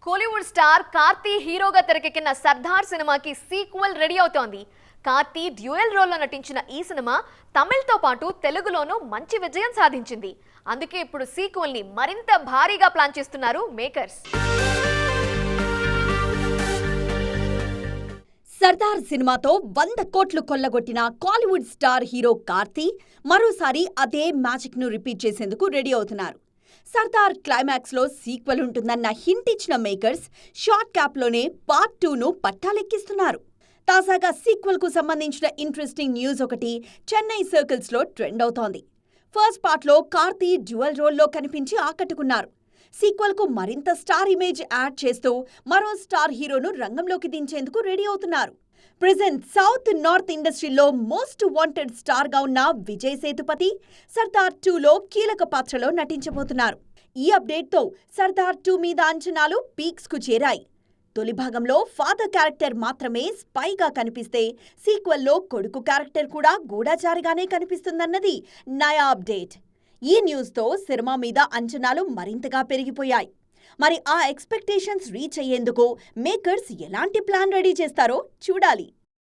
Kollywood star Karthi హీరోగా తెరకెక్కిన సర్దార్ సినిమాకి సీక్వెల్ రెడీ అవుతోంది. కార్తీ డ్యూయల్ రోల్లో నటించిన ఈ సినిమా తమిళ్తో పాటు తెలుగులోనూ మంచి విజయం సాధించింది. అందుకే ఇప్పుడు సీక్వెల్ ని మరింత భారీగా ప్లాన్ చేస్తున్నారు మేకర్స్. సర్దార్ సినిమాతో 100 కోట్లు కొల్లగొట్టిన కాలీవుడ్ స్టార్ హీరో కార్తీ మరోసారి అదే మ్యాజిక్ ను రిపీట్ చేసేందుకు రెడీ అవుతున్నారు. సర్దార్ క్లైమాక్స్ లో సీక్వెల్ ఉంటుందన్న హింట్ ఇచ్చిన మేకర్స్ షార్ట్ క్యాప్లోనే పార్ట్ 2ను పట్టాలెక్కిస్తున్నారు. తాజాగా సీక్వెల్ కు సంబంధించిన ఇంట్రెస్టింగ్ న్యూస్ ఒకటి చెన్నై సర్కిల్స్ లో ట్రెండ్ అవుతోంది. ఫస్ట్ పార్ట్ లో కార్తీ డ్యూయల్ రోల్లో కనిపించి ఆకట్టుకున్నారు. సీక్వెల్ కు మరింత స్టార్ ఇమేజ్ యాడ్ చేస్తూ మరో స్టార్ హీరోను రంగంలోకి దించేందుకు రెడీ అవుతున్నారు. ప్రెజెంట్ సౌత్ నార్త్ ఇండస్ట్రీలో మోస్ట్ వాంటెడ్ స్టార్ గా ఉన్న విజయ్ సేతుపతి సర్దార్ 2లో కీలక పాత్రలో నటించబోతున్నారు. ఈ అప్డేట్ తో సర్దార్ 2 మీద అంచనాలు పీక్స్ కు చేరాయి. తొలి భాగంలో ఫాదర్ క్యారెక్టర్ మాత్రమే స్పైగా కనిపిస్తే సీక్వెల్లో కొడుకు క్యారెక్టర్ కూడా గూఢచారిగానే కనిపిస్తుందన్నది నయా అప్డేట్. ఈ న్యూస్ తో సినిమా మీద అంచనాలు మరింతగా పెరిగిపోయాయి. మరి ఆ ఎక్స్పెక్టేషన్స్ రీచ్ అయ్యేందుకు మేకర్స్ ఎలాంటి ప్లాన్ రెడీ చేస్తారో చూడాలి.